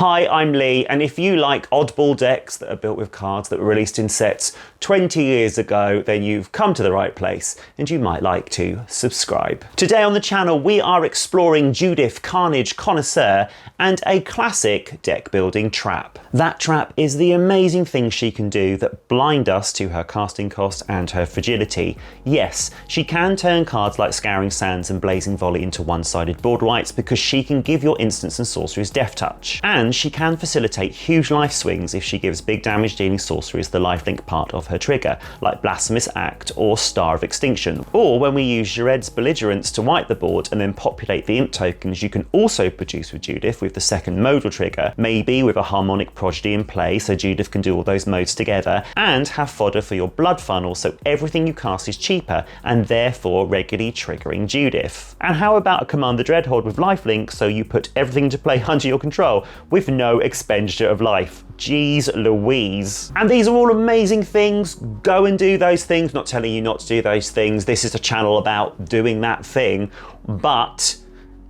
Hi, I'm Lee, and if you like oddball decks that are built with cards that were released in sets 20 years ago, then you've come to the right place, and you might like to subscribe. Today on the channel, we are exploring Judith, Carnage Connoisseur, and a classic deck building trap. That trap is the amazing things she can do that blind us to her casting cost and her fragility. Yes, she can turn cards like Scouring Sands and Blazing Volley into one-sided board wights because she can give your instants and sorceries death touch. And she can facilitate huge life swings if she gives big damage dealing sorceries the lifelink part of her trigger, like Blasphemous Act or Star of Extinction. Or when we use Jared's Belligerence to wipe the board and then populate the imp tokens you can also produce with Judith with the second modal trigger, maybe with a Harmonic Prodigy in play so Judith can do all those modes together, and have fodder for your blood funnel so everything you cast is cheaper and therefore regularly triggering Judith. And how about a Command the Dreadhold with lifelink so you put everything into play under your control with no expenditure of life? Jeez Louise. And these are all amazing things. Go and do those things. Not telling you not to do those things. This is a channel about doing that thing, but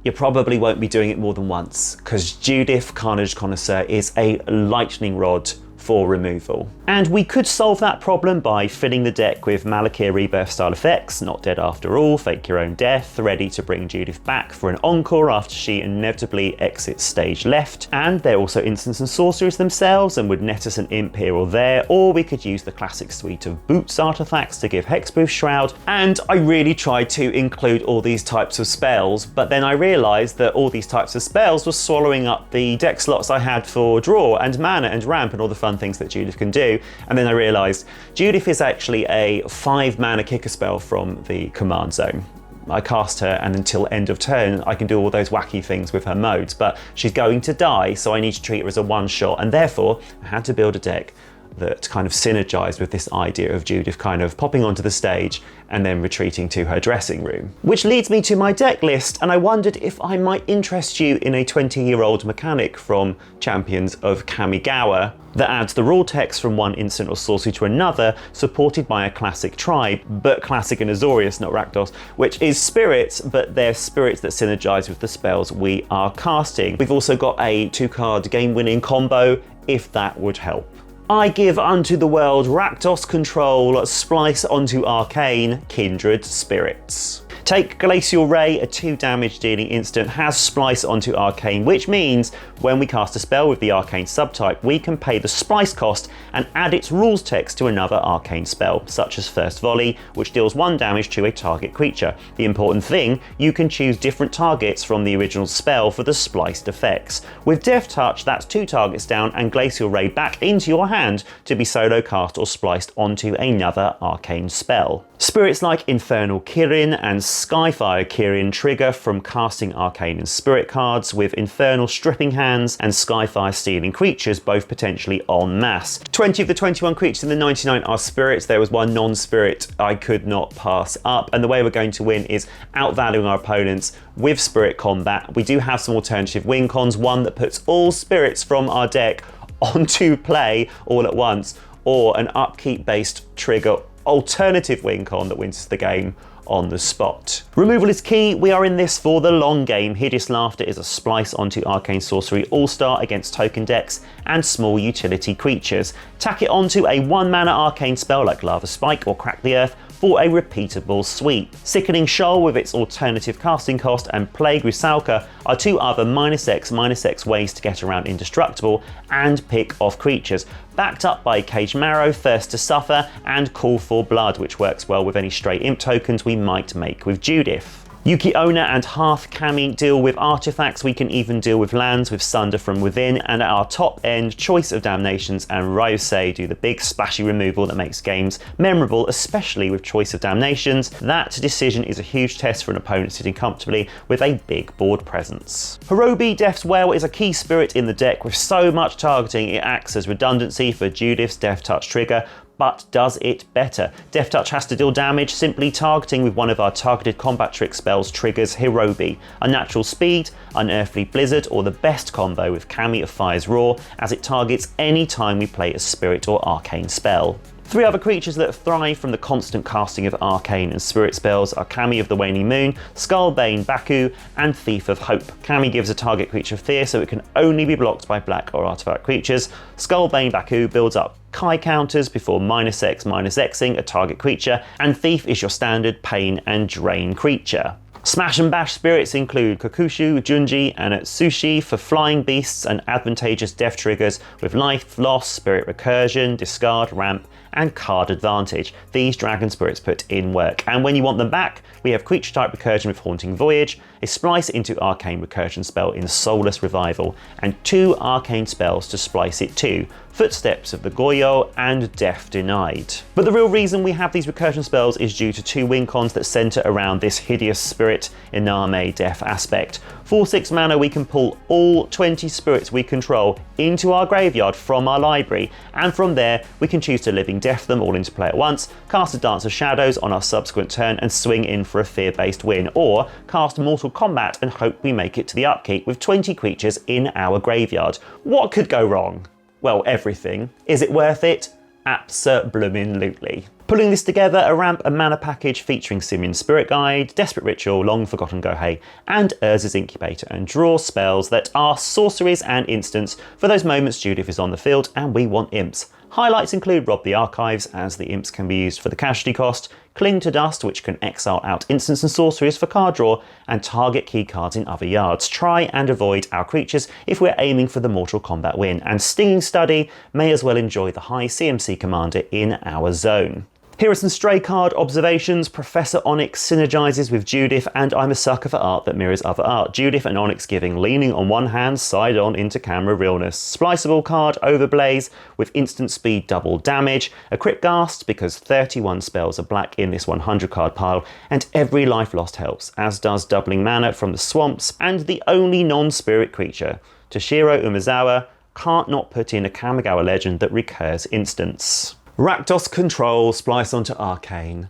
you probably won't be doing it more than once because Judith, Carnage Connoisseur, is a lightning rod for removal. And we could solve that problem by filling the deck with Malakir Rebirth style effects, Not Dead After All, Fake Your Own Death, ready to bring Judith back for an encore after she inevitably exits stage left. And they're also instants and sorceries themselves and would net us an imp here or there, or we could use the classic suite of Boots artifacts to give Hexproof Shroud. And I really tried to include all these types of spells, but then I realised that all these types of spells were swallowing up the deck slots I had for draw and mana and ramp and all the fun things that Judith can do. And then I realised Judith is actually a 5 mana kicker spell from the command zone. I cast her and until end of turn I can do all those wacky things with her modes, but she's going to die, so I need to treat her as a one shot, and therefore I had to build a deck that kind of synergized with this idea of Judith kind of popping onto the stage and then retreating to her dressing room. Which leads me to my deck list, and I wondered if I might interest you in a 20-year-old mechanic from Champions of Kamigawa that adds the rule text from one instant or sorcery to another, supported by a classic tribe, but classic in Azorius, not Rakdos, which is spirits, but they're spirits that synergize with the spells we are casting. We've also got a 2-card game-winning combo, if that would help. I give unto the world Rakdos control, Splice onto Arcane, Kindred spirits. Take Glacial Ray, a 2 damage dealing instant, has Splice onto Arcane, which means when we cast a spell with the Arcane subtype, we can pay the Splice cost and add its rules text to another Arcane spell, such as First Volley, which deals 1 damage to a target creature. The important thing, you can choose different targets from the original spell for the spliced effects. With Death Touch, that's 2 targets down and Glacial Ray back into your hand to be solo cast or spliced onto another Arcane spell. Spirits like Infernal Kirin and Skyfire Kirin trigger from casting Arcane and Spirit cards, with Infernal stripping hands and Skyfire stealing creatures both potentially en masse. 20 of the 21 creatures in the 99 are spirits. There was one non-spirit I could not pass up, and the way we're going to win is outvaluing our opponents with spirit combat. We do have some alternative win cons, one that puts all spirits from our deck onto play all at once, or an upkeep based trigger alternative win con that wins the game on the spot. Removal is key. We are in this for the long game. Hideous Laughter is a splice onto Arcane Sorcery All-Star against token decks and small utility creatures. Tack it onto a 1 mana arcane spell like Lava Spike or Crack the Earth for a repeatable sweep. Sickening Shoal with its alternative casting cost and Plague Rusalka are 2 other -X/-X ways to get around Indestructible and pick off creatures, backed up by Cage Marrow, Thirst to Suffer, and Call for Blood, which works well with any straight imp tokens we might make with Judith. Yuki Onna and Hearth Kami deal with artifacts. We can even deal with lands with Sunder from Within, and at our top end, Choice of Damnations and Ryusei do the big splashy removal that makes games memorable, especially with Choice of Damnations. That decision is a huge test for an opponent sitting comfortably with a big board presence. Hirobi, Death's Well, is a key spirit in the deck with so much targeting it acts as redundancy for Judith's Death Touch trigger, but does it better. Death Touch has to deal damage. Simply targeting with one of our targeted combat trick spells triggers Hirobi. Unnatural Speed, Unearthly Blizzard, or the best combo with Kami of Fire's Roar, as it targets any time we play a spirit or arcane spell. Three other creatures that thrive from the constant casting of arcane and spirit spells are Kami of the Waning Moon, Skullbane Baku, and Thief of Hope. Kami gives a target creature fear, so it can only be blocked by black or artifact creatures. Skullbane Baku builds up Kai counters before -X/-Xing a target creature, and Thief is your standard pain and drain creature. Smash and bash spirits include Kokushu, Junji, and Atsushi for flying beasts and advantageous death triggers with life loss, spirit recursion, discard, ramp, and card advantage. These dragon spirits put in work, and when you want them back, we have creature type recursion with Haunting Voyage, a splice into arcane recursion spell in Soulless Revival, and 2 arcane spells to splice it to Footsteps of the Goyo and Death Denied. But the real reason we have these recursion spells is due to 2 win cons that centre around this hideous spirit Iname death aspect. For 6 mana we can pull all 20 spirits we control into our graveyard from our library, and from there we can choose to Living Death them all into play at once, cast a Dance of Shadows on our subsequent turn and swing in for a fear-based win, or cast Mortal Combat and hope we make it to the upkeep with 20 creatures in our graveyard. What could go wrong? Well, everything. Is it worth it? Abso-bloomin'-lutely. Pulling this together, a ramp and mana package featuring Simian Spirit Guide, Desperate Ritual, Long Forgotten Gohei, and Urza's Incubator, and draw spells that are sorceries and instants for those moments Judith is on the field and we want imps. Highlights include Rob the Archives, as the imps can be used for the casualty cost, Cling to Dust, which can exile out instants and sorceries for card draw, and target key cards in other yards. Try and avoid our creatures if we're aiming for the Mortal Kombat win, and Stinging Study may as well enjoy the high CMC commander in our zone. Here are some stray card observations. Professor Onyx synergizes with Judith, and I'm a sucker for art that mirrors other art. Judith and Onyx giving Leaning on one hand, side on into camera realness. Spliceable card Overblaze with instant speed double damage. A Crypt Ghast because 31 spells are black in this 100 card pile, and every life lost helps, as does doubling mana from the swamps, and the only non-spirit creature, Toshiro Umezawa, can't not put in a Kamigawa legend that recurs instants. Rakdos control, splice onto arcane,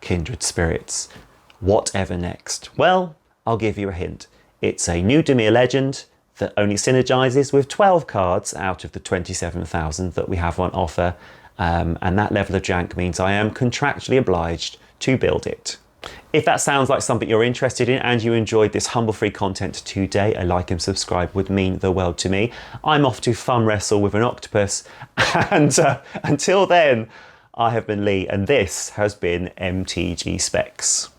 kindred spirits. Whatever next? Well, I'll give you a hint. It's a new Dimir legend that only synergizes with 12 cards out of the 27,000 that we have on offer, and that level of jank means I am contractually obliged to build it. If that sounds like something you're interested in and you enjoyed this humble free content today, a like and subscribe would mean the world to me. I'm off to fun wrestle with an octopus, and until then, I have been Lee, and this has been MTG Specs.